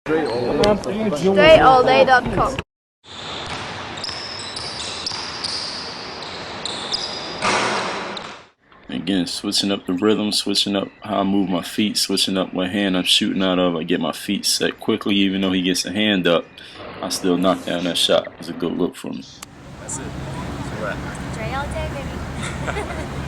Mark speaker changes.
Speaker 1: DreAllDay.com.
Speaker 2: Again, switching up the rhythm, switching up how I move my feet, switching up what hand I'm shooting out of. I get my feet set quickly. Even though he gets a hand up, I still knock down that shot. It's a good look for me.
Speaker 3: That's it. Dre all day, baby.